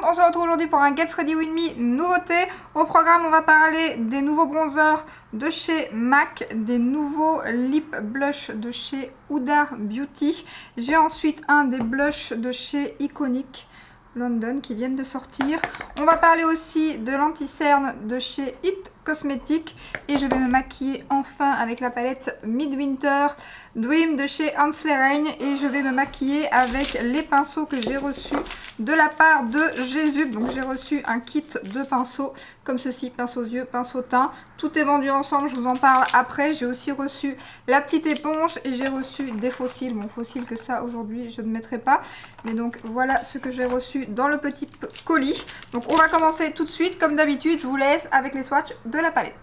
on se retrouve aujourd'hui pour un Get Ready With Me nouveauté. Au programme, on va parler des nouveaux bronzers de chez MAC, des nouveaux lip blush de chez Huda Beauty. J'ai ensuite un des blushs de chez Iconic London qui viennent de sortir. On va parler aussi de l'anti-cerne de chez It Cosmetics et je vais me maquiller enfin avec la palette Midwinter Dream de chez Ansler Rain et je vais me maquiller avec les pinceaux que j'ai reçus de la part de Jésus. Donc j'ai reçu un kit de pinceaux comme ceci, pinceau aux yeux, pinceau teint. Tout est vendu ensemble, je vous en parle après. J'ai aussi reçu la petite éponge et j'ai reçu des fossiles. Bon, fossiles que ça aujourd'hui je ne mettrai pas. Mais donc voilà ce que j'ai reçu dans le petit colis. Donc on va commencer tout de suite. Comme d'habitude, je vous laisse avec les swatchs de la palette.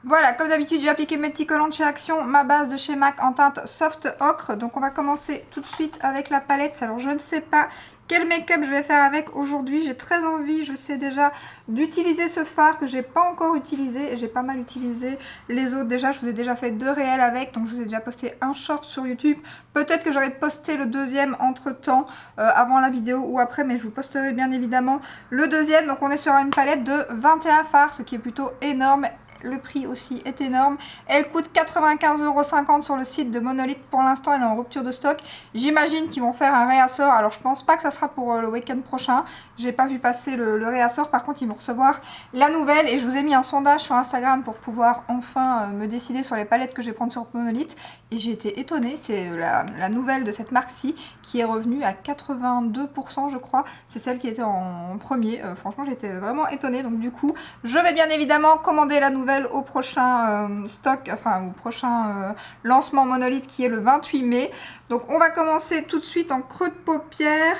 Voilà, comme d'habitude, j'ai appliqué mes petits collants de chez Action, ma base de chez MAC en teinte Soft Ocre. Donc on va commencer tout de suite avec la palette. Alors je ne sais pas quel make-up je vais faire avec aujourd'hui. J'ai très envie, je sais déjà, d'utiliser ce fard que j'ai pas encore utilisé. J'ai pas mal utilisé les autres déjà. Je vous ai déjà fait 2 réels avec, donc je vous ai déjà posté un short sur YouTube. Peut-être que j'aurais posté le deuxième entre temps, avant la vidéo ou après, mais je vous posterai bien évidemment le deuxième. Donc on est sur une palette de 21 fards, ce qui est plutôt énorme. Le prix aussi est énorme. Elle coûte 95,50 € sur le site de Monolith. Pour l'instant, elle est en rupture de stock. J'imagine qu'ils vont faire un réassort. Alors, je pense pas que ça sera pour le week-end prochain. J'ai pas vu passer le réassort. Par contre, ils vont recevoir la nouvelle. Et je vous ai mis un sondage sur Instagram pour pouvoir enfin me décider sur les palettes que je vais prendre sur Monolith. Et j'ai été étonnée. C'est la nouvelle de cette marque-ci qui est revenue à 82%, je crois. C'est celle qui était en premier. Franchement, j'étais vraiment étonnée. Donc, du coup, je vais bien évidemment commander la nouvelle au prochain stock, enfin au prochain lancement Monolith qui est le 28 mai. Donc on va commencer tout de suite en creux de paupière.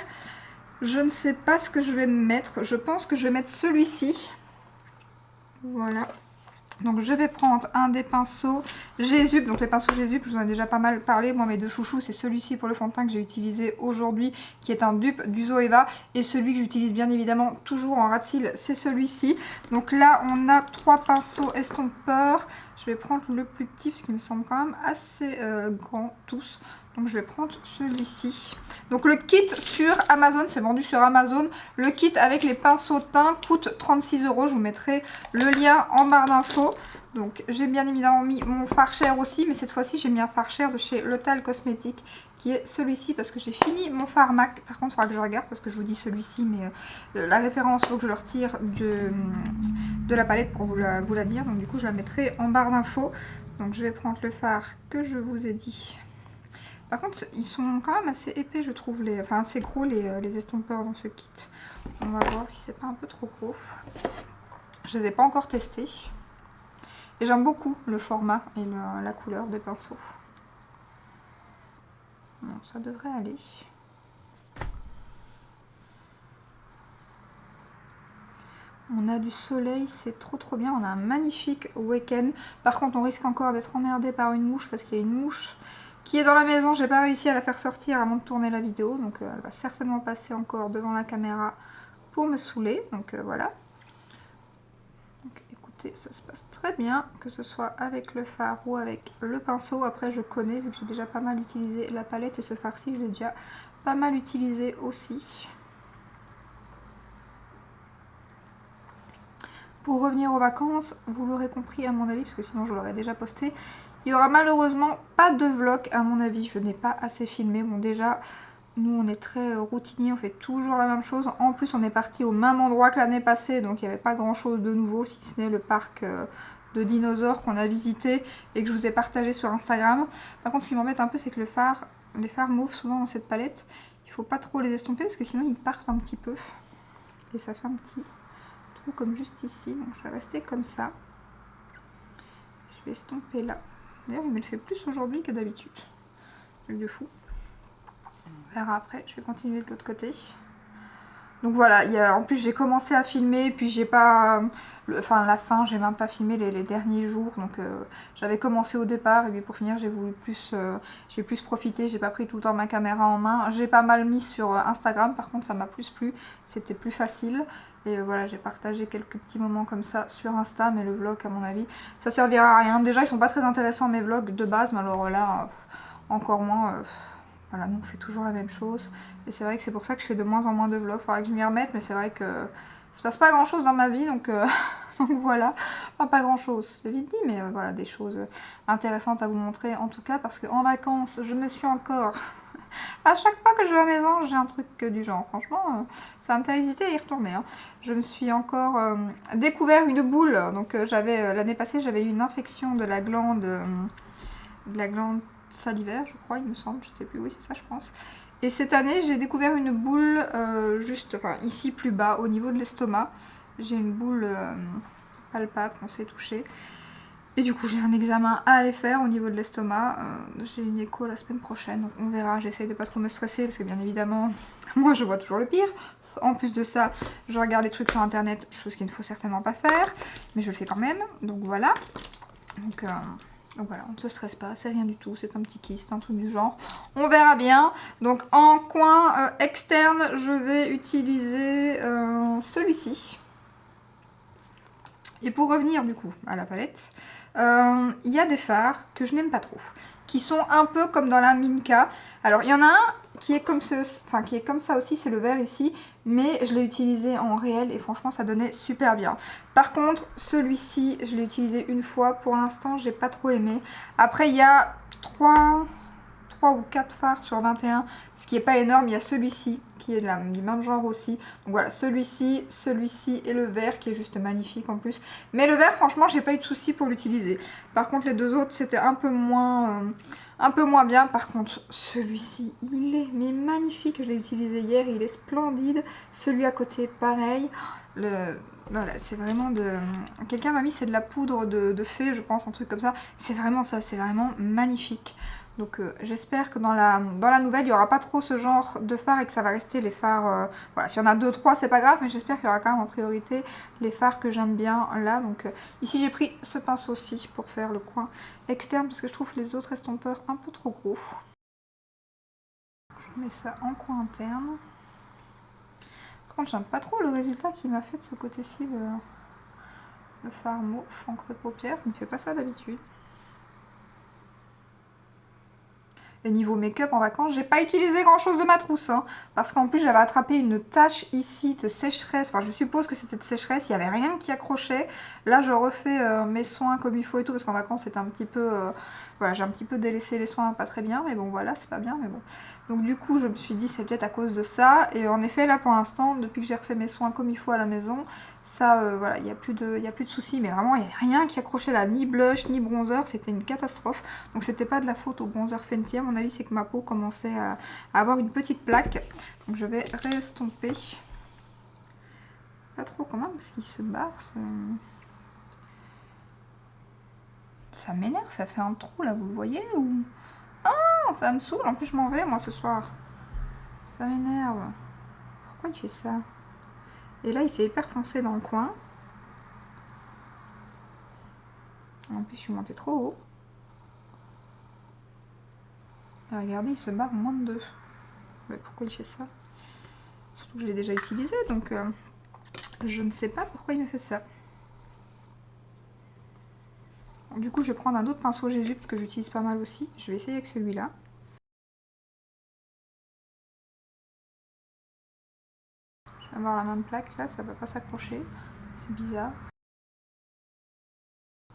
Je ne sais pas ce que je vais mettre. Je pense que je vais mettre celui-ci. Voilà. Donc je vais prendre un des pinceaux Jésus. Donc les pinceaux Jésus, je vous en ai déjà pas mal parlé. Moi mes deux chouchous, c'est celui-ci pour le fond de teint que j'ai utilisé aujourd'hui, qui est un dupe du Zoeva. Et celui que j'utilise bien évidemment toujours en ras de cils, c'est celui-ci. Donc là on a 3 pinceaux estompeurs. Je vais prendre le plus petit parce qu'il me semble quand même assez grand tous. Donc je vais prendre celui-ci. Donc le kit sur Amazon, c'est vendu sur Amazon. Le kit avec les pinceaux teints coûte 36 €. Je vous mettrai le lien en barre d'infos. Donc j'ai bien évidemment mis mon fard cher aussi. Mais cette fois-ci j'ai mis un fard cher de chez L'Otal Cosmetics. Qui est celui-ci parce que j'ai fini mon fard MAC. Par contre il faudra que je regarde parce que je vous dis celui-ci. Mais la référence, il faut que je le retire de la palette pour vous la dire. Donc du coup je la mettrai en barre d'infos. Donc je vais prendre le fard que je vous ai dit. Par contre, ils sont quand même assez épais, je trouve, enfin assez gros les estompeurs dans ce kit. On va voir si c'est pas un peu trop gros. Je les ai pas encore testés. Et j'aime beaucoup le format et la couleur des pinceaux. Bon, ça devrait aller. On a du soleil, c'est trop bien. On a un magnifique week-end. Par contre, on risque encore d'être emmerdé par une mouche parce qu'il y a une mouche qui est dans la maison. J'ai pas réussi à la faire sortir avant de tourner la vidéo. Donc elle va certainement passer encore devant la caméra pour me saouler. Donc voilà. Donc écoutez, ça se passe très bien. Que ce soit avec le fard ou avec le pinceau. Après je connais vu que j'ai déjà pas mal utilisé la palette. Et ce fard-ci je l'ai déjà pas mal utilisé aussi. Pour revenir aux vacances, vous l'aurez compris à mon avis, parce que sinon je l'aurais déjà posté. Il n'y aura malheureusement pas de vlog à mon avis, je n'ai pas assez filmé. Bon déjà, nous on est très routinier, on fait toujours la même chose. En plus on est parti au même endroit que l'année passée, donc il n'y avait pas grand chose de nouveau, si ce n'est le parc de dinosaures qu'on a visité et que je vous ai partagé sur Instagram. Par contre ce qui m'embête un peu c'est que les fards mauves souvent dans cette palette, il ne faut pas trop les estomper parce que sinon ils partent un petit peu. Et ça fait un petit comme juste ici, donc je vais rester comme ça. Je vais estomper là. D'ailleurs, il me le fait plus aujourd'hui que d'habitude. Truc de fou. On verra après. Je vais continuer de l'autre côté. Donc voilà, en plus j'ai commencé à filmer, puis j'ai pas... Enfin la fin, j'ai même pas filmé les derniers jours, donc j'avais commencé au départ, et puis pour finir j'ai voulu plus, j'ai plus profité, j'ai pas pris tout le temps ma caméra en main. J'ai pas mal mis sur Instagram, par contre ça m'a plus plu, c'était plus facile. Et voilà, j'ai partagé quelques petits moments comme ça sur Insta, mais le vlog à mon avis, ça servira à rien. Déjà ils sont pas très intéressants mes vlogs de base, mais alors là, encore moins... Voilà, nous on fait toujours la même chose. Et c'est vrai que c'est pour ça que je fais de moins en moins de vlogs. Il faudra que je m'y remette, mais c'est vrai que il se passe pas grand chose dans ma vie, donc, donc voilà. Enfin, pas grand chose, c'est vite dit, mais voilà, des choses intéressantes à vous montrer en tout cas, parce qu'en vacances, je me suis encore... à chaque fois que je vais à la maison, j'ai un truc du genre. Franchement, ça va me faire hésiter à y retourner. Hein. Je me suis encore découvert une boule. Donc j'avais l'année passée, j'avais eu une infection de la glande salivaire, je crois, il me semble, je sais plus, oui c'est ça je pense. Et cette année j'ai découvert une boule juste, enfin ici plus bas, au niveau de l'estomac. J'ai une boule palpable qu'on sait toucher. Et du coup j'ai un examen à aller faire au niveau de l'estomac. J'ai une écho la semaine prochaine, donc on verra. J'essaye de pas trop me stresser parce que bien évidemment, moi je vois toujours le pire. En plus de ça, je regarde les trucs sur internet, chose qu'il ne faut certainement pas faire. Mais je le fais quand même, donc voilà. Donc voilà, on ne se stresse pas, c'est rien du tout, c'est un petit kyste, un truc du genre. On verra bien. Donc en coin externe, je vais utiliser celui-ci. Et pour revenir du coup à la palette, il y a des fards que je n'aime pas trop, qui sont un peu comme dans la Minka. Alors il y en a un qui est comme qui est comme ça aussi, c'est le vert ici, mais je l'ai utilisé en réel et franchement ça donnait super bien. Par contre celui-ci, je l'ai utilisé une fois, pour l'instant j'ai pas trop aimé. Après il y a 3 ou 4 fards sur 21, ce qui est pas énorme. Il y a celui-ci qui est du même genre aussi. Donc voilà, celui-ci et le vert qui est juste magnifique en plus. Mais le vert, franchement, j'ai pas eu de soucis pour l'utiliser. Par contre, les deux autres, c'était un peu moins bien. Par contre, celui-ci, il est mais magnifique. Je l'ai utilisé hier, il est splendide. Celui à côté, pareil. Voilà, c'est vraiment de... Quelqu'un m'a mis, c'est de la poudre de fée, je pense, un truc comme ça. C'est vraiment ça, c'est vraiment magnifique. Donc j'espère que dans la nouvelle, il n'y aura pas trop ce genre de fards et que ça va rester les fards... voilà, s'il y en a 2-3, c'est pas grave, mais j'espère qu'il y aura quand même en priorité les fards que j'aime bien là. Donc ici, j'ai pris ce pinceau-ci pour faire le coin externe parce que je trouve les autres estompeurs un peu trop gros. Je mets ça en coin interne. Par contre, j'aime pas trop le résultat qu'il m'a fait de ce côté-ci, le fard mauve encre de paupières. Il ne fait pas ça d'habitude. Et niveau make-up en vacances, j'ai pas utilisé grand chose de ma trousse, hein, parce qu'en plus j'avais attrapé une tache ici de sécheresse, enfin je suppose que c'était de sécheresse, il n'y avait rien qui accrochait. Là je refais mes soins comme il faut et tout, parce qu'en vacances c'était un petit peu, voilà, j'ai un petit peu délaissé les soins, pas très bien, mais bon voilà, c'est pas bien, mais bon. Donc du coup je me suis dit c'est peut-être à cause de ça, et en effet là pour l'instant, depuis que j'ai refait mes soins comme il faut à la maison, ça voilà, il n'y a plus de soucis, mais vraiment il n'y avait rien qui accrochait là, ni blush, ni bronzer, c'était une catastrophe. Donc c'était pas de la faute au bronzer Fenty, à mon avis c'est que ma peau commençait à avoir une petite plaque. Donc je vais réestomper. Pas trop quand même, parce qu'il se barre, ça m'énerve, ça fait un trou là, vous le voyez ou... Ah, ça me saoule, en plus je m'en vais moi ce soir. Ça m'énerve. Pourquoi il fait ça? Et là il fait hyper foncé dans le coin. En plus je suis montée trop haut. Et regardez, il se barre en moins de 2. Mais pourquoi il fait ça? Surtout que je l'ai déjà utilisé, donc je ne sais pas pourquoi il me fait ça. Du coup je vais prendre un autre pinceau Jésus parce que j'utilise pas mal aussi. Je vais essayer avec celui-là. Je vais avoir la même plaque là, ça va pas s'accrocher. C'est bizarre.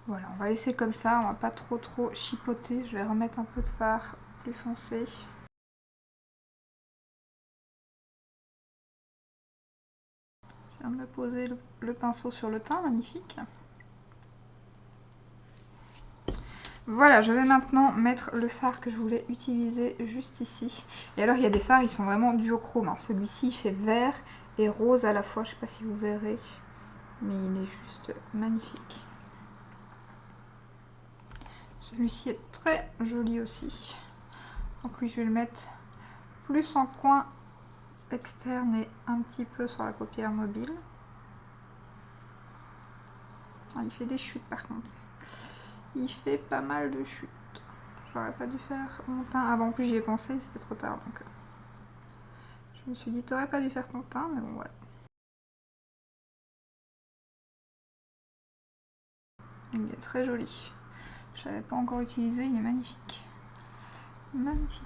Voilà, on va laisser comme ça, on va pas trop chipoter. Je vais remettre un peu de fard plus foncé. Je viens de me poser le pinceau sur le teint, magnifique. Voilà, je vais maintenant mettre le fard que je voulais utiliser juste ici. Et alors il y a des fards, ils sont vraiment duochrome. Hein. Celui-ci il fait vert et rose à la fois, je sais pas si vous verrez, mais il est juste magnifique. Celui-ci est très joli aussi. Donc lui, je vais le mettre plus en coin externe et un petit peu sur la paupière mobile. Ah, il fait des chutes par contre. Il fait pas mal de chutes. J'aurais pas dû faire mon teint avant. En plus, j'y ai pensé, c'était trop tard. Donc je me suis dit, t'aurais pas dû faire ton teint, mais bon, voilà. Il est très joli. Je l'avais pas encore utilisé, il est magnifique. Magnifique.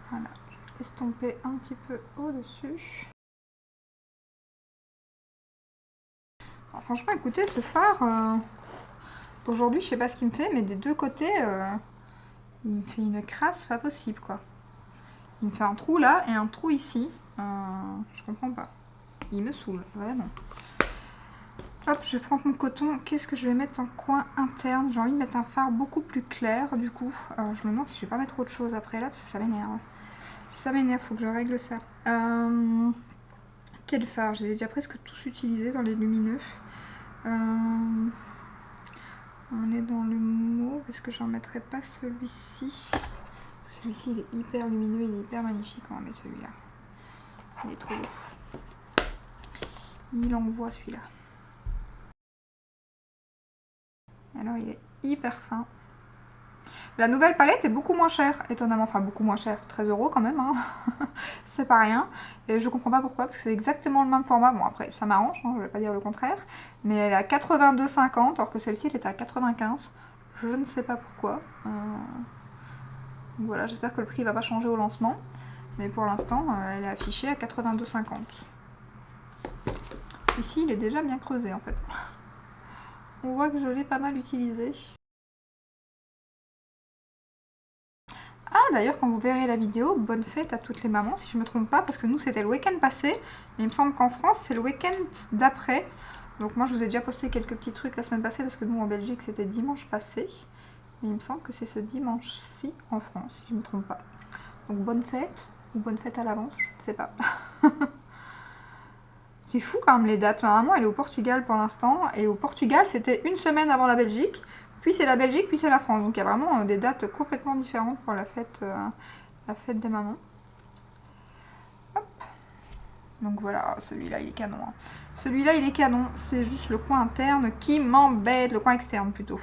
Voilà, je vais estomper un petit peu au-dessus. Franchement, écoutez, ce fard, aujourd'hui, je sais pas ce qu'il me fait, mais des deux côtés, il me fait une crasse pas possible, quoi. Il me fait un trou là et un trou ici. Je comprends pas. Il me saoule, vraiment. Hop, je vais prendre mon coton. Qu'est-ce que je vais mettre en coin interne? J'ai envie de mettre un fard beaucoup plus clair, du coup. Je me demande si je vais pas mettre autre chose après là, parce que ça m'énerve. Ça m'énerve, faut que je règle ça. Quel fard? J'ai déjà presque tous utilisé dans les lumineux. On est dans le mauve. Est-ce que j'en mettrai pas celui-ci? Celui-ci il est hyper lumineux, il est hyper magnifique. On va mettre celui-là. Il est trop beau. Il envoie celui-là. Alors il est hyper fin. La nouvelle palette est beaucoup moins chère, étonnamment. Enfin beaucoup moins chère, 13 € quand même. Hein. C'est pas rien. Et je comprends pas pourquoi, parce que c'est exactement le même format. Bon après ça m'arrange, hein, je vais pas dire le contraire. Mais elle est à 82,50 alors que celle-ci elle était à 95. Je ne sais pas pourquoi. Voilà, j'espère que le prix va pas changer au lancement. Mais pour l'instant elle est affichée à 82,50. Ici il est déjà bien creusé en fait. On voit que je l'ai pas mal utilisé. Ah d'ailleurs quand vous verrez la vidéo, bonne fête à toutes les mamans si je me trompe pas, parce que nous c'était le week-end passé, mais il me semble qu'en France c'est le week-end d'après. Donc moi je vous ai déjà posté quelques petits trucs la semaine passée, parce que nous en Belgique c'était dimanche passé. Mais il me semble que c'est ce dimanche-ci en France, si je me trompe pas. Donc bonne fête, ou bonne fête à l'avance, je ne sais pas. C'est fou quand même les dates, ma maman elle est au Portugal pour l'instant, et au Portugal c'était une semaine avant la Belgique. Puis c'est la Belgique, puis c'est la France. Donc il y a vraiment des dates complètement différentes pour la fête des mamans. Hop. Donc voilà, celui-là il est canon. Hein. Celui-là il est canon, c'est juste le coin interne qui m'embête, le coin externe plutôt.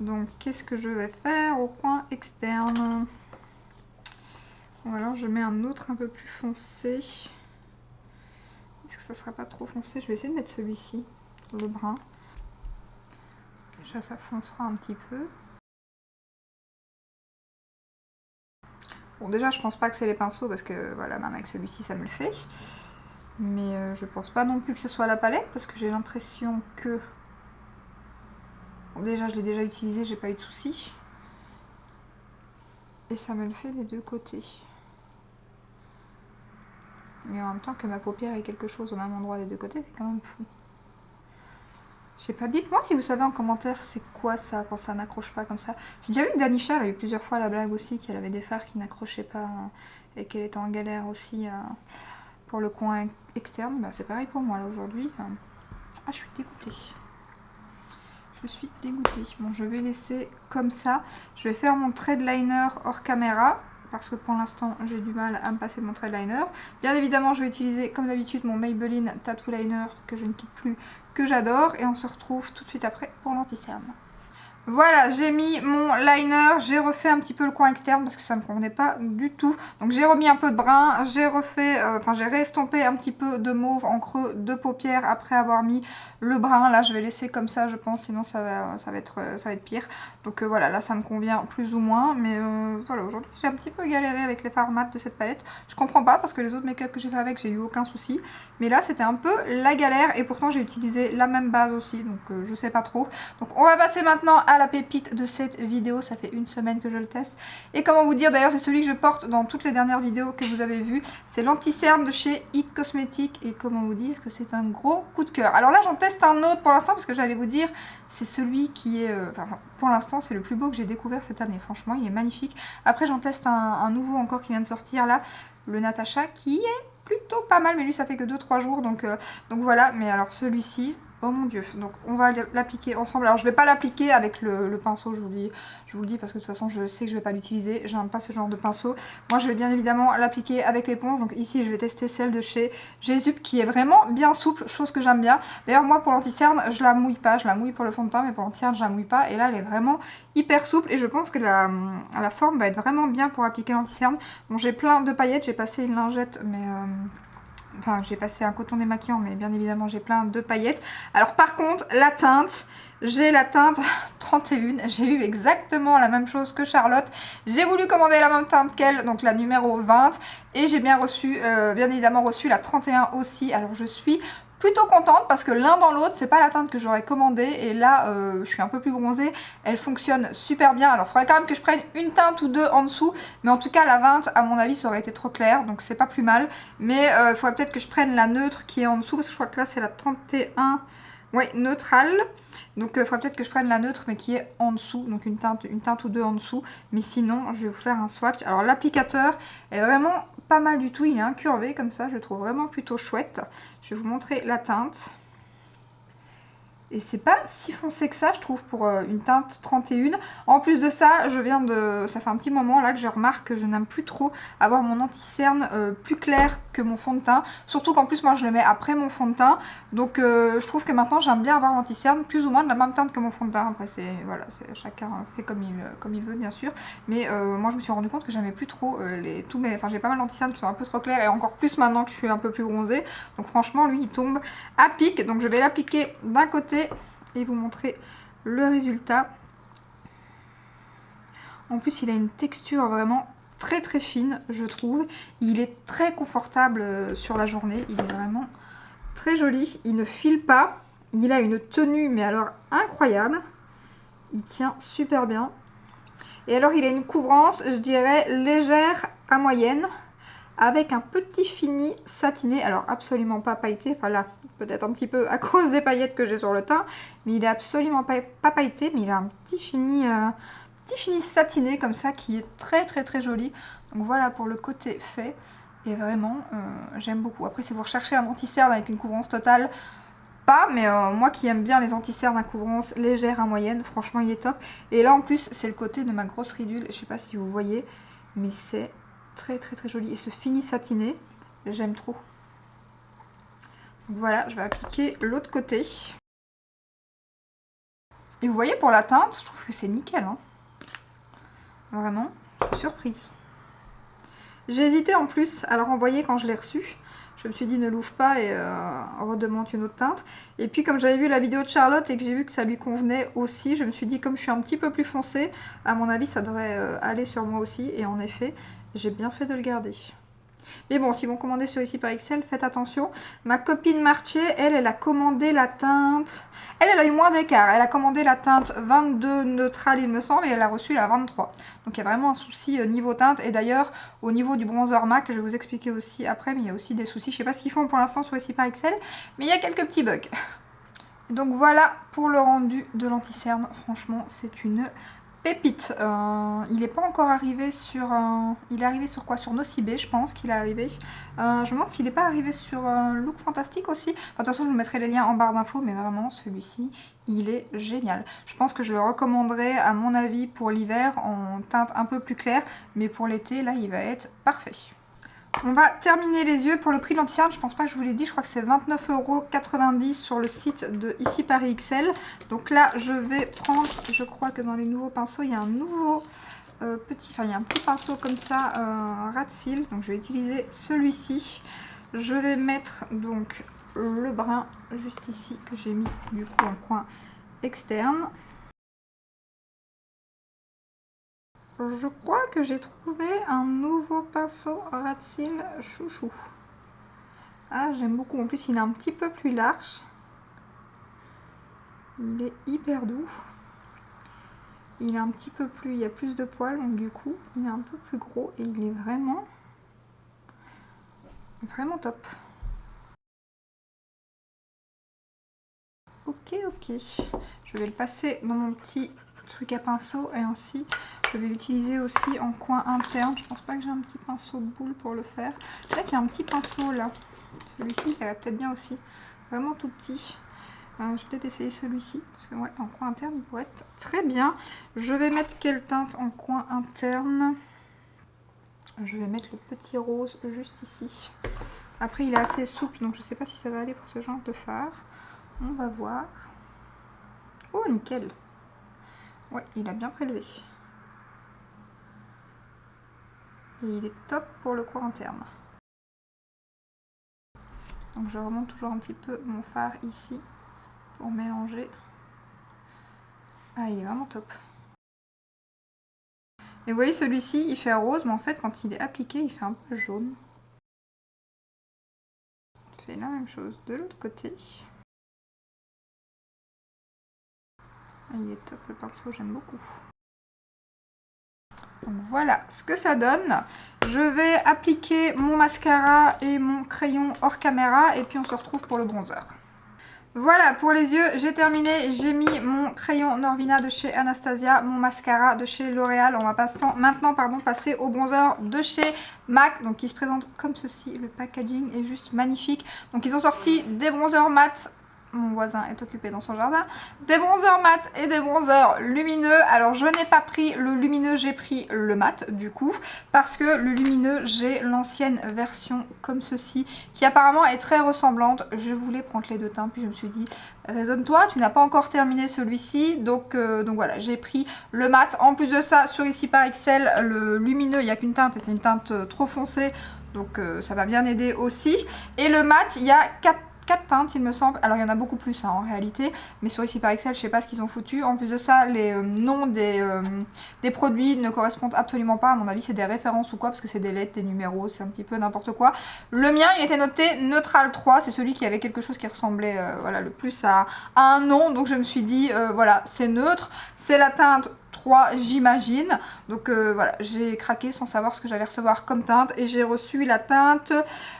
Donc qu'est-ce que je vais faire au coin externe? Ou alors je mets un autre un peu plus foncé. Est-ce que ça sera pas trop foncé? Je vais essayer de mettre celui-ci, le brun. Déjà ça foncera un petit peu. Bon déjà je pense pas que c'est les pinceaux parce que voilà, même avec celui-ci ça me le fait. Mais je pense pas non plus que ce soit la palette parce que j'ai l'impression que... Bon, déjà je l'ai déjà utilisé, j'ai pas eu de soucis. Et ça me le fait des deux côtés. Mais en même temps que ma paupière ait quelque chose au même endroit des deux côtés, c'est quand même fou. Je sais pas, dites-moi si vous savez en commentaire c'est quoi ça quand ça n'accroche pas comme ça. J'ai déjà vu que Danisha, elle a eu plusieurs fois la blague aussi qu'elle avait des fards qui n'accrochaient pas et qu'elle était en galère aussi pour le coin externe. Bah, c'est pareil pour moi là aujourd'hui. Ah, je suis dégoûtée. Je suis dégoûtée. Bon, je vais laisser comme ça. Je vais faire mon trade liner hors caméra parce que pour l'instant j'ai du mal à me passer de mon trade liner. Bien évidemment je vais utiliser comme d'habitude mon Maybelline Tattoo Liner que je ne quitte plus, que j'adore, et on se retrouve tout de suite après pour l'anti-cerne. Voilà, j'ai mis mon liner, j'ai refait un petit peu le coin externe parce que ça ne me convenait pas du tout. Donc j'ai remis un peu de brun, j'ai refait, j'ai réestompé un petit peu de mauve en creux de paupière après avoir mis le brun. Là je vais laisser comme ça je pense, sinon ça va être pire. Donc voilà, là ça me convient plus ou moins. Mais voilà, aujourd'hui j'ai un petit peu galéré avec les fards mat de cette palette. Je comprends pas parce que les autres make-up que j'ai fait avec, j'ai eu aucun souci. Mais là c'était un peu la galère et pourtant j'ai utilisé la même base aussi. Donc je sais pas trop. Donc on va passer maintenant à la pépite de cette vidéo. Ça fait une semaine que je le teste. Et comment vous dire, d'ailleurs c'est celui que je porte dans toutes les dernières vidéos que vous avez vues. C'est l'anti-cerne de chez It Cosmetics. Et comment vous dire que c'est un gros coup de cœur. Alors là j'en teste un autre pour l'instant parce que j'allais vous dire, c'est celui qui est... pour l'instant c'est le plus beau que j'ai découvert cette année. Franchement il est magnifique. Après j'en teste un nouveau encore qui vient de sortir là. Le Natasha qui est plutôt pas mal. Mais lui ça fait que 2-3 jours. Donc voilà. Mais alors celui-ci... Oh mon dieu, donc on va l'appliquer ensemble. Alors je vais pas l'appliquer avec le pinceau, je vous le dis parce que de toute façon je sais que je vais pas l'utiliser. J'aime pas ce genre de pinceau. Moi je vais bien évidemment l'appliquer avec l'éponge. Donc ici je vais tester celle de chez Jesup qui est vraiment bien souple, chose que j'aime bien. D'ailleurs moi pour l'anti-cerne je la mouille pas, je la mouille pour le fond de teint mais pour l'anti-cerne je la mouille pas. Et là elle est vraiment hyper souple et je pense que la forme va être vraiment bien pour appliquer l'anti-cerne. Bon j'ai plein de paillettes, j'ai passé une lingette mais... Enfin, j'ai passé un coton démaquillant, mais bien évidemment, j'ai plein de paillettes. Alors, par contre, la teinte, j'ai la teinte 31. J'ai eu exactement la même chose que Charlotte. J'ai voulu commander la même teinte qu'elle, donc la numéro 20. Et j'ai bien évidemment reçu la 31 aussi. Alors, je suis plutôt contente parce que l'un dans l'autre, c'est pas la teinte que j'aurais commandée. Et là, je suis un peu plus bronzée. Elle fonctionne super bien. Alors, il faudrait quand même que je prenne une teinte ou deux en dessous. Mais en tout cas, la 20, à mon avis, ça aurait été trop clair. Donc, c'est pas plus mal. Mais il faudrait peut-être que je prenne la neutre qui est en dessous. Parce que je crois que là, c'est la 31. Ouais, neutrale. Donc il faudrait peut-être que je prenne la neutre mais qui est en dessous, donc une teinte ou deux en dessous. Mais sinon, je vais vous faire un swatch. Alors l'applicateur est vraiment pas mal du tout, il est incurvé comme ça, je le trouve vraiment plutôt chouette. Je vais vous montrer la teinte. Et c'est pas si foncé que ça, je trouve, pour une teinte 31. En plus de ça, ça fait un petit moment là que je remarque que je n'aime plus trop avoir mon anti-cerne plus clair que mon fond de teint. Surtout qu'en plus, moi, je le mets après mon fond de teint. Donc, je trouve que maintenant, j'aime bien avoir l'anti-cerne plus ou moins de la même teinte que mon fond de teint. Après, voilà, chacun fait comme il veut, bien sûr. Mais moi, je me suis rendu compte que j'aimais plus trop Enfin, j'ai pas mal d'anti-cernes qui sont un peu trop clairs et encore plus maintenant que je suis un peu plus bronzée. Donc, franchement, lui, il tombe à pic. Donc, je vais l'appliquer d'un côté et vous montrer le résultat. En plus, il a une texture vraiment très très fine, je trouve. Il est très confortable sur la journée. Il est vraiment très joli. Il ne file pas. Il a une tenue, mais alors incroyable. Il tient super bien. Et alors, il a une couvrance, je dirais, légère à moyenne, avec un petit fini satiné, alors absolument pas pailleté, enfin là, peut-être un petit peu à cause des paillettes que j'ai sur le teint, mais il est absolument pas pailleté, mais il a un petit fini satiné comme ça qui est très très très joli. Donc voilà pour le côté fait, et vraiment, j'aime beaucoup. Après, si vous recherchez un anti-cerne avec une couvrance totale, pas, mais moi qui aime bien les anti-cernes à couvrance légère à moyenne, franchement il est top. Et là en plus, c'est le côté de ma grosse ridule, je sais pas si vous voyez, mais c'est très très très joli. Et ce fini satiné, j'aime trop. Donc voilà, je vais appliquer l'autre côté. Et vous voyez, pour la teinte, je trouve que c'est nickel. Hein. Vraiment, je suis surprise. J'ai hésité en plus à le renvoyer quand je l'ai reçu. Je me suis dit ne l'ouvre pas et redemande une autre teinte. Et puis comme j'avais vu la vidéo de Charlotte et que j'ai vu que ça lui convenait aussi, je me suis dit comme je suis un petit peu plus foncée, à mon avis ça devrait aller sur moi aussi. Et en effet, j'ai bien fait de le garder. Mais bon, si vous commandez sur Ici par XL, faites attention. Ma copine Marché, elle a commandé la teinte... Elle a eu moins d'écart. Elle a commandé la teinte 22 neutrale, il me semble, et elle a reçu la 23. Donc il y a vraiment un souci niveau teinte. Et d'ailleurs, au niveau du bronzer MAC, je vais vous expliquer aussi après, mais il y a aussi des soucis. Je sais pas ce qu'ils font pour l'instant sur Ici par XL, mais il y a quelques petits bugs. Donc voilà pour le rendu de l'anti-cerne. Franchement, c'est une... pépite. Il n'est pas encore arrivé sur... il est arrivé sur quoi? Sur Nocibé, je pense qu'il est arrivé. Je me demande s'il n'est pas arrivé sur Look Fantastique aussi. Enfin, de toute façon, je vous mettrai les liens en barre d'infos, mais vraiment, celui-ci, il est génial. Je pense que je le recommanderais, à mon avis, pour l'hiver, en teinte un peu plus claire. Mais pour l'été, là, il va être parfait. On va terminer les yeux. Pour le prix de l'anti-cerne, je pense pas que je vous l'ai dit, je crois que c'est 29,90 € sur le site de Ici Paris XL. Donc là, je vais prendre, je crois que dans les nouveaux pinceaux, il y a un nouveau petit pinceau comme ça, rat de cils. Donc je vais utiliser celui-ci. Je vais mettre donc le brun juste ici que j'ai mis du coup en coin externe. Je crois que j'ai trouvé un nouveau pinceau rat de cils chouchou. Ah, j'aime beaucoup. En plus, il est un petit peu plus large. Il est hyper doux. Il est un petit peu plus... Il y a plus de poils, donc du coup, il est un peu plus gros. Et il est vraiment... vraiment top. Ok, ok. Je vais le passer dans mon petit truc à pinceau. Et ainsi, je vais l'utiliser aussi en coin interne. Je pense pas que j'ai un petit pinceau boule pour le faire. C'est vrai qu'il y a un petit pinceau là. Celui-ci, il va peut-être bien aussi. Vraiment tout petit. Je vais peut-être essayer celui-ci, parce que ouais, en coin interne, il pourrait être très bien. Je vais mettre quelle teinte en coin interne? Je vais mettre le petit rose juste ici. Après, il est assez souple, donc je ne sais pas si ça va aller pour ce genre de fard. On va voir. Oh, nickel. Ouais, il a bien prélevé. Et il est top pour le coin interne. Donc je remonte toujours un petit peu mon fard ici pour mélanger. Ah, il est vraiment top. Et vous voyez, celui-ci, il fait rose, mais en fait, quand il est appliqué, il fait un peu jaune. Je fais la même chose de l'autre côté. Ah, il est top, le pinceau, j'aime beaucoup. Donc voilà ce que ça donne. Je vais appliquer mon mascara et mon crayon hors caméra, et puis on se retrouve pour le bronzer. Voilà, pour les yeux, j'ai terminé. J'ai mis mon crayon Norvina de chez Anastasia, mon mascara de chez L'Oréal. On va maintenant passer au bronzer de chez MAC, donc qui se présente comme ceci. Le packaging est juste magnifique. Donc ils ont sorti des bronzers mat. Mon voisin est occupé dans son jardin. Des bronzers mat et des bronzers lumineux. Alors je n'ai pas pris le lumineux, j'ai pris le mat du coup. Parce que le lumineux, j'ai l'ancienne version comme ceci. Qui apparemment est très ressemblante. Je voulais prendre les deux teintes. Puis je me suis dit, raisonne-toi, tu n'as pas encore terminé celui-ci. Donc voilà, j'ai pris le mat. En plus de ça, sur ici par Excel, le lumineux, il n'y a qu'une teinte. Et c'est une teinte trop foncée. Donc ça va bien aider aussi. Et le mat, il y a 4 teintes il me semble, alors il y en a beaucoup plus hein, en réalité, mais sur ici par Excel je sais pas ce qu'ils ont foutu. En plus de ça, les noms des produits ne correspondent absolument pas, à mon avis c'est des références ou quoi, parce que c'est des lettres, des numéros, c'est un petit peu n'importe quoi. Le mien il était noté neutral 3, c'est celui qui avait quelque chose qui ressemblait voilà, le plus à un nom, donc je me suis dit voilà, c'est neutre, c'est la teinte 3 j'imagine, donc voilà, j'ai craqué sans savoir ce que j'allais recevoir comme teinte, et j'ai reçu la teinte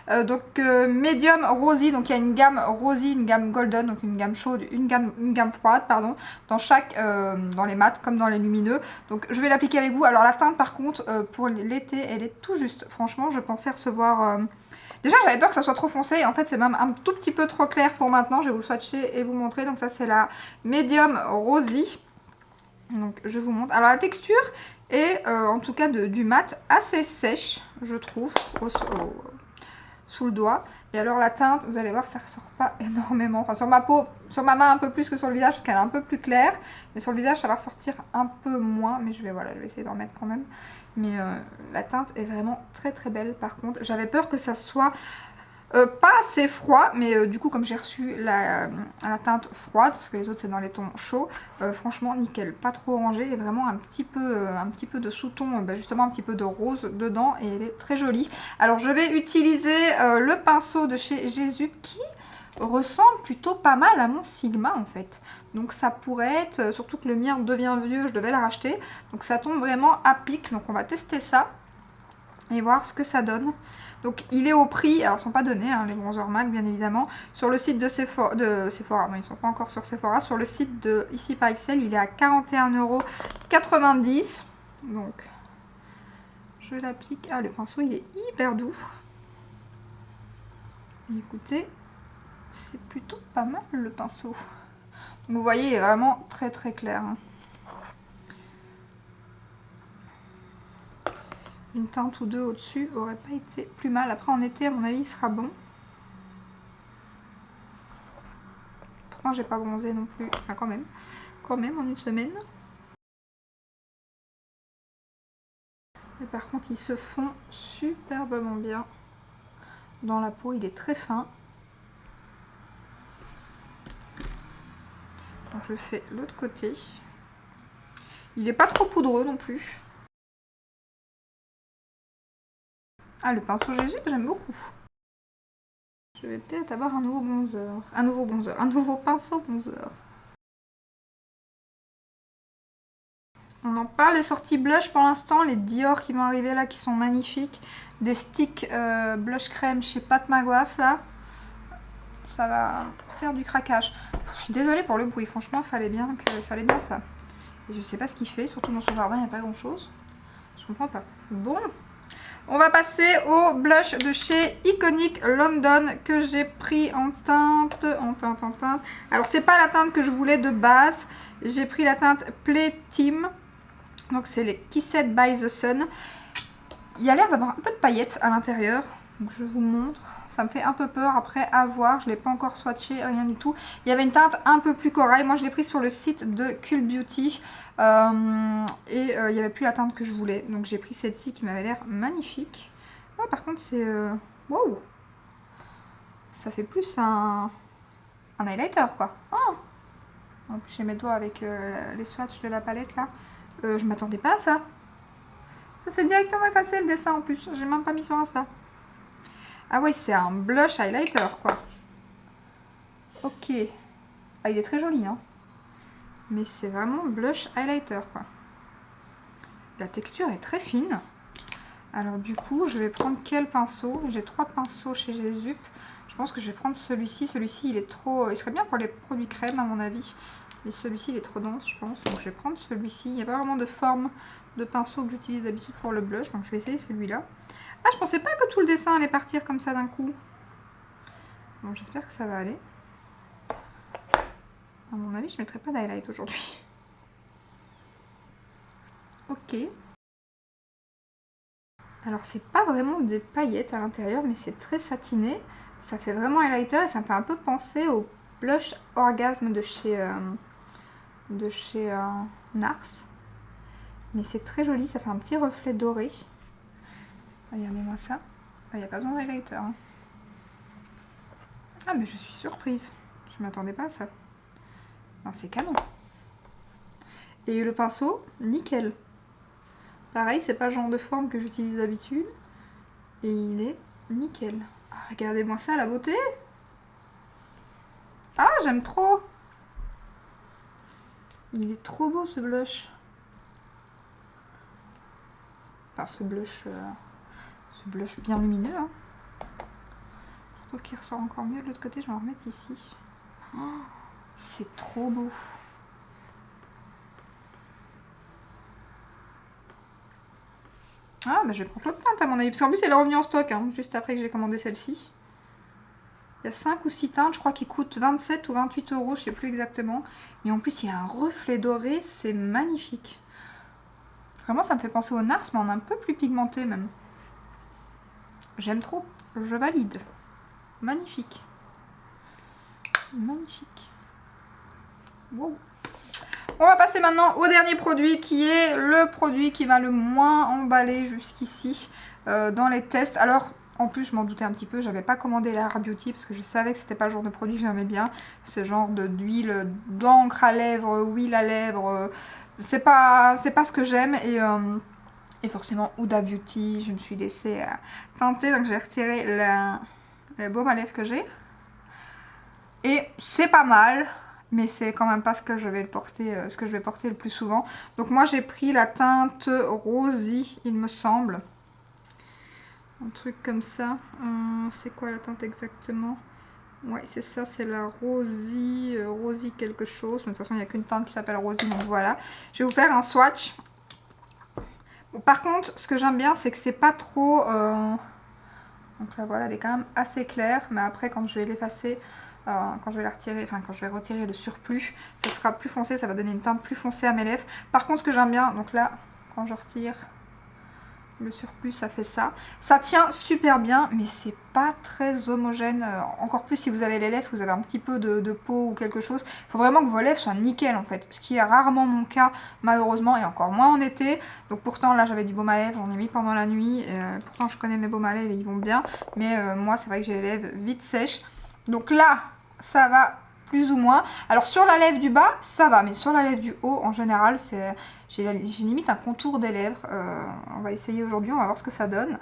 medium rosy. Donc il y a une gamme rosy, une gamme golden, donc une gamme chaude, une gamme froide pardon, dans les mats comme dans les lumineux. Donc je vais l'appliquer avec vous. Alors la teinte par contre pour l'été elle est tout juste, franchement je pensais recevoir déjà j'avais peur que ça soit trop foncé, et en fait c'est même un tout petit peu trop clair pour maintenant. Je vais vous le swatcher et vous montrer. Donc ça c'est la medium rosy. Donc je vous montre. Alors la texture est en tout cas du mat assez sèche je trouve sous le doigt. Et alors la teinte, vous allez voir, ça ressort pas énormément. Enfin sur ma peau, sur ma main un peu plus que sur le visage parce qu'elle est un peu plus claire. Mais sur le visage ça va ressortir un peu moins. Mais je vais essayer d'en mettre quand même. Mais la teinte est vraiment très très belle par contre. J'avais peur que ça soit pas assez froid, mais du coup comme j'ai reçu la teinte froide, parce que les autres c'est dans les tons chauds, franchement nickel, pas trop orangé, et vraiment un petit peu de sous-ton, justement un petit peu de rose dedans, et elle est très jolie. Alors je vais utiliser le pinceau de chez Jésus qui ressemble plutôt pas mal à mon Sigma en fait. Donc ça pourrait être, surtout que le mien devient vieux, je devais le racheter, donc ça tombe vraiment à pic. Donc on va tester ça et voir ce que ça donne. Donc il est au prix, alors ils ne sont pas donnés hein, les bronzers MAC bien évidemment, sur le site de Sephora, non ils ne sont pas encore sur Sephora, sur le site de ici par Excel il est à 41,90 €. Donc je l'applique, ah le pinceau il est hyper doux. Et écoutez, c'est plutôt pas mal le pinceau. Donc vous voyez il est vraiment très très clair. Hein. Une teinte ou deux au-dessus aurait pas été plus mal. Après en été à mon avis il sera bon. Pourtant j'ai pas bronzé non plus. Enfin quand même en une semaine. Mais par contre il se fond superbement bien dans la peau. Il est très fin. Donc je fais l'autre côté. Il est pas trop poudreux non plus. Ah, le pinceau Jésus, j'aime beaucoup. Je vais peut-être avoir un nouveau bronzer. Un nouveau pinceau bronzer. On en parle, les sorties blush pour l'instant. Les Dior qui vont arriver là, qui sont magnifiques. Des sticks blush crème chez Pat McGrath là. Ça va faire du craquage. Je suis désolée pour le bruit, franchement, il fallait bien ça. Et je sais pas ce qu'il fait, surtout dans ce jardin, il n'y a pas grand chose. Je comprends pas. Bon. On va passer au blush de chez Iconic London que j'ai pris en teinte. Alors, c'est pas la teinte que je voulais de base. J'ai pris la teinte Play Team. Donc, c'est les Kissed by the Sun. Il y a l'air d'avoir un peu de paillettes à l'intérieur. Donc, je vous montre. Ça me fait un peu peur après à voir. Je ne l'ai pas encore swatché, rien du tout. Il y avait une teinte un peu plus corail. Moi, je l'ai pris sur le site de Cool Beauty. Il n'y avait plus la teinte que je voulais. Donc, j'ai pris celle-ci qui m'avait l'air magnifique. Ah, par contre, c'est... Wow! Ça fait plus un highlighter, quoi. Oh, donc, j'ai mes doigts avec les swatchs de la palette, là. Je m'attendais pas à ça. Ça, c'est directement effacé le dessin, en plus. J'ai même pas mis sur Insta. Ah ouais, c'est un blush highlighter, quoi. Ok. Ah, il est très joli, hein. Mais c'est vraiment blush highlighter, quoi. La texture est très fine. Alors, du coup, je vais prendre quel pinceau? J'ai 3 pinceaux chez Jésus. Je pense que je vais prendre celui-ci. Celui-ci, il est trop... Il serait bien pour les produits crème, à mon avis. Mais celui-ci, il est trop dense, je pense. Donc, je vais prendre celui-ci. Il n'y a pas vraiment de forme de pinceau que j'utilise d'habitude pour le blush. Donc, je vais essayer celui-là. Ah, je pensais pas que tout le dessin allait partir comme ça d'un coup. Bon, j'espère que ça va aller. À mon avis, je ne mettrai pas d'highlight aujourd'hui. Ok. Alors, c'est pas vraiment des paillettes à l'intérieur, mais c'est très satiné. Ça fait vraiment highlighter et ça me fait un peu penser au blush Orgasme de chez NARS. Mais c'est très joli, ça fait un petit reflet doré. Regardez-moi ça. Il n'y a pas besoin d'highlighter. Hein. Ah, mais je suis surprise. Je m'attendais pas à ça. C'est canon. Et le pinceau, nickel. Pareil, c'est pas le genre de forme que j'utilise d'habitude. Et il est nickel. Ah, regardez-moi ça, la beauté. Ah, j'aime trop. Il est trop beau ce blush. Enfin, ce blush bien lumineux. Hein. Je trouve qu'il ressort encore mieux de l'autre côté. Je vais en remettre ici. Oh, c'est trop beau. Ah, bah je vais prendre l'autre teinte à mon avis. Parce qu'en plus, elle est revenue en stock, hein, juste après que j'ai commandé celle-ci. Il y a 5 ou 6 teintes, je crois qu'ils coûtent 27 ou 28 euros, je sais plus exactement. Mais en plus, il y a un reflet doré, c'est magnifique. Vraiment, ça me fait penser au NARS, mais en un peu plus pigmenté même. J'aime trop, je valide. Magnifique. Magnifique. Wow. On va passer maintenant au dernier produit qui est le produit qui m'a le moins emballé jusqu'ici dans les tests. Alors, en plus, je m'en doutais un petit peu, j'avais pas commandé la Rare Beauty parce que je savais que c'était pas le genre de produit que j'aimais bien. Ce genre d'huile, d'encre à lèvres, huile à lèvres, c'est pas ce que j'aime et forcément Huda Beauty, je me suis laissée tenter, donc j'ai retiré le baume à lèvres que j'ai. Et c'est pas mal. Mais c'est quand même pas ce que je vais porter, le plus souvent. Donc moi j'ai pris la teinte Rosy, il me semble. Un truc comme ça. C'est quoi la teinte exactement? Ouais, c'est ça, c'est la Rosy, Rosy quelque chose. Mais de toute façon, il n'y a qu'une teinte qui s'appelle Rosy, donc voilà. Je vais vous faire un swatch. Bon, par contre, ce que j'aime bien, c'est que c'est pas trop... Donc là, voilà, elle est quand même assez claire. Mais après, quand je vais l'effacer... quand je vais la retirer, enfin quand je vais retirer le surplus, ça sera plus foncé, ça va donner une teinte plus foncée à mes lèvres. Par contre, ce que j'aime bien, donc là, quand je retire le surplus, ça fait ça. Ça tient super bien, mais c'est pas très homogène. Encore plus si vous avez les lèvres, vous avez un petit peu de peau ou quelque chose. Il faut vraiment que vos lèvres soient nickel en fait. Ce qui est rarement mon cas, malheureusement, et encore moins en été. Donc pourtant, là, j'avais du baume à lèvres, j'en ai mis pendant la nuit. Pourtant, je connais mes baumes à lèvres et ils vont bien. Mais moi, c'est vrai que j'ai les lèvres vite sèches. Donc là, ça va plus ou moins. Alors sur la lèvre du bas, ça va. Mais sur la lèvre du haut, en général, j'ai limite un contour des lèvres. On va essayer aujourd'hui, on va voir ce que ça donne.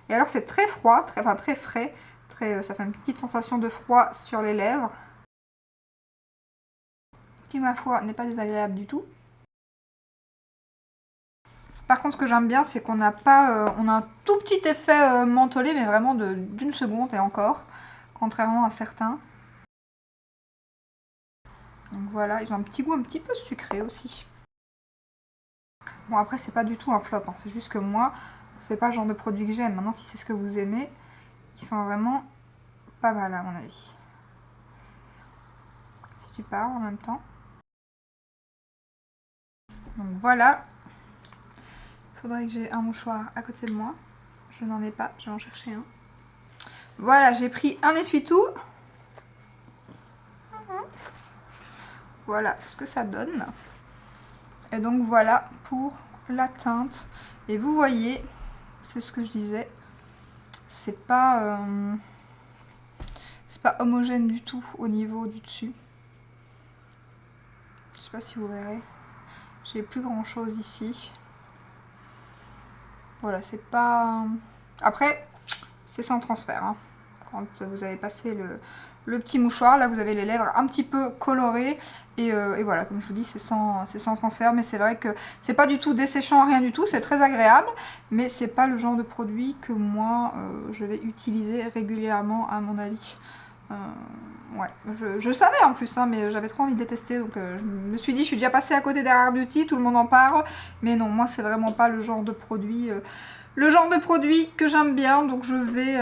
Et alors c'est très froid, très frais. Ça fait une petite sensation de froid sur les lèvres. Qui, ma foi, n'est pas désagréable du tout. Par contre, ce que j'aime bien, c'est qu'on n'a pas... on a un tout petit effet mentholé, mais vraiment d'une seconde et encore. Contrairement à certains. Donc voilà, ils ont un petit goût un petit peu sucré aussi. Bon, après, c'est pas du tout un flop, hein. C'est juste que moi, c'est pas le genre de produit que j'aime. Maintenant, si c'est ce que vous aimez, ils sont vraiment pas mal à mon avis. Si tu parles en même temps. Donc voilà. Il faudrait que j'ai un mouchoir à côté de moi. Je n'en ai pas, je vais en chercher un. Voilà, j'ai pris un essuie-tout. Voilà ce que ça donne. Et donc voilà pour la teinte. Et vous voyez, c'est ce que je disais, c'est pas homogène du tout au niveau du dessus. Je sais pas si vous verrez. J'ai plus grand chose ici. Voilà, c'est pas... Après, c'est sans transfert, hein. Quand vous avez passé le petit mouchoir, là vous avez les lèvres un petit peu colorées. Et voilà, comme je vous dis, c'est sans transfert. Mais c'est vrai que c'est pas du tout desséchant, rien du tout. C'est très agréable. Mais c'est pas le genre de produit que moi, je vais utiliser régulièrement, à mon avis. Ouais, je savais en plus, hein, mais j'avais trop envie de les tester, donc je me suis dit, je suis déjà passée à côté d'Rare Beauty, tout le monde en parle, mais non, moi c'est vraiment pas le genre de produit que j'aime bien, donc je vais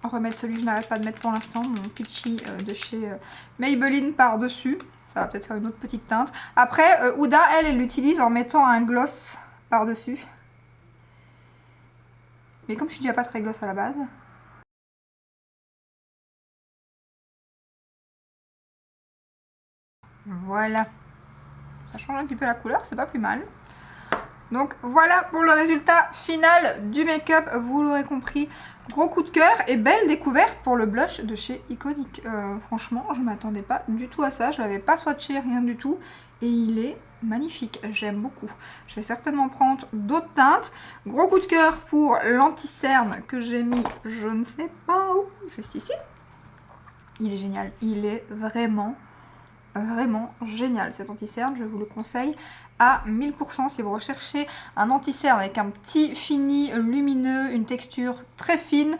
remettre celui que je n'arrête pas de mettre pour l'instant, mon Peachy de chez Maybelline par-dessus. Ça va peut-être faire une autre petite teinte. Après, Huda, elle l'utilise en mettant un gloss par-dessus. Mais comme je suis déjà pas très gloss à la base... Voilà, ça change un petit peu la couleur, c'est pas plus mal. Donc voilà pour le résultat final du make-up, vous l'aurez compris, gros coup de cœur et belle découverte pour le blush de chez Iconic. Franchement, je m'attendais pas du tout à ça, je l'avais pas swatché, rien du tout, et il est magnifique, j'aime beaucoup. Je vais certainement prendre d'autres teintes. Gros coup de cœur pour l'anti-cerne que j'ai mis, je ne sais pas où, juste ici. Il est génial, il est vraiment génial cet anti-cerne, je vous le conseille à 1000% si vous recherchez un anti-cerne avec un petit fini lumineux, une texture très fine,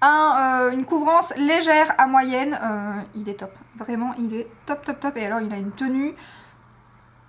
une couvrance légère à moyenne, il est top, vraiment il est top top top. Et alors il a une tenue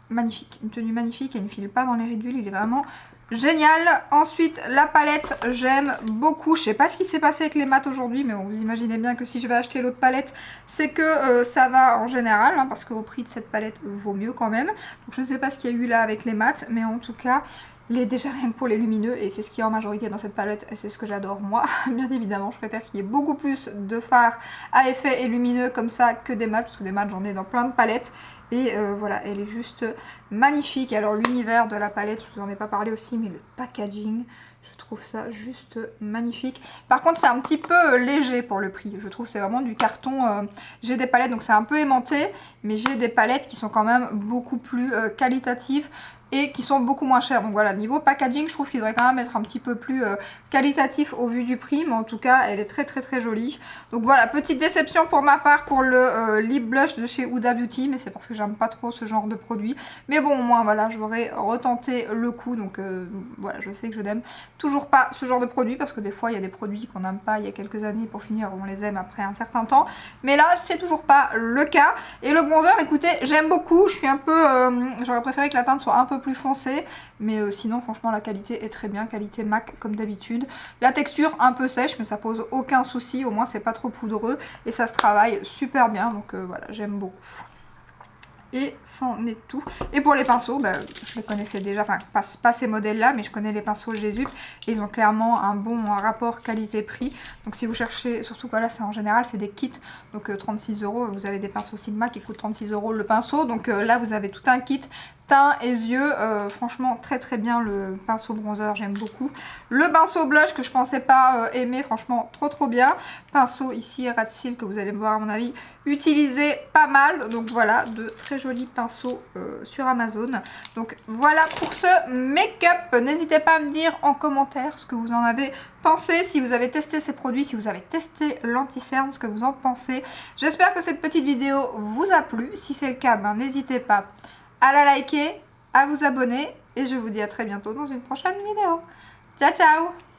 magnifique, et il ne file pas dans les ridules, il est vraiment génial. Ensuite la palette, j'aime beaucoup. Je sais pas ce qui s'est passé avec les mats aujourd'hui, mais bon, vous imaginez bien que si je vais acheter l'autre palette, c'est que ça va en général, hein, parce qu'au prix de cette palette vaut mieux quand même. Donc je ne sais pas ce qu'il y a eu là avec les mats, mais en tout cas déjà rien que pour les lumineux, et c'est ce qu'il y a en majorité dans cette palette, et c'est ce que j'adore moi. Bien évidemment, je préfère qu'il y ait beaucoup plus de fards à effet et lumineux comme ça que des mats, parce que des mats j'en ai dans plein de palettes. Et voilà, elle est juste magnifique. Et alors l'univers de la palette, je vous en ai pas parlé aussi, mais le packaging, je trouve ça juste magnifique. Par contre, c'est un petit peu léger pour le prix. Je trouve que c'est vraiment du carton. J'ai des palettes, donc c'est un peu aimanté, mais j'ai des palettes qui sont quand même beaucoup plus qualitatives et qui sont beaucoup moins chères. Donc voilà, niveau packaging, je trouve qu'il devrait quand même être un petit peu plus qualitatif au vu du prix, mais en tout cas, elle est très jolie. Donc voilà, petite déception pour ma part pour le lip blush de chez Huda Beauty, mais c'est parce que j'aime pas trop ce genre de produit. Mais bon, au moins, voilà, j'aurais retenté le coup, donc voilà, je sais que je n'aime toujours pas ce genre de produit, parce que des fois, il y a des produits qu'on n'aime pas il y a quelques années, pour finir, on les aime après un certain temps. Mais là, c'est toujours pas le cas. Et le bronzer, écoutez, j'aime beaucoup, je suis un peu... j'aurais préféré que la teinte soit un peu plus foncé, mais sinon franchement la qualité est très bien, qualité MAC comme d'habitude. La texture un peu sèche, mais ça pose aucun souci, au moins c'est pas trop poudreux et ça se travaille super bien, donc voilà, j'aime beaucoup. Et c'en est tout. Et pour les pinceaux, bah, je les connaissais déjà, enfin pas ces modèles là, mais je connais les pinceaux Jésus. Ils ont clairement un bon rapport qualité-prix. Donc si vous cherchez, surtout que là c'est en général c'est des kits, donc 36 €, vous avez des pinceaux Sigma qui coûtent 36 € le pinceau. Donc là vous avez tout un kit teint et yeux, franchement très bien le pinceau bronzer, j'aime beaucoup. Le pinceau blush que je pensais pas aimer, franchement trop bien. Pinceau ici Rat Seal que vous allez me voir à mon avis utiliser pas mal. Donc voilà, de très jolis pinceaux sur Amazon. Donc voilà pour ce make-up. N'hésitez pas à me dire en commentaire ce que vous en avez pensé, si vous avez testé ces produits, si vous avez testé l'anti-cerne, ce que vous en pensez. J'espère que cette petite vidéo vous a plu. Si c'est le cas, ben, n'hésitez pas à la liker, à vous abonner et je vous dis à très bientôt dans une prochaine vidéo. Ciao ciao!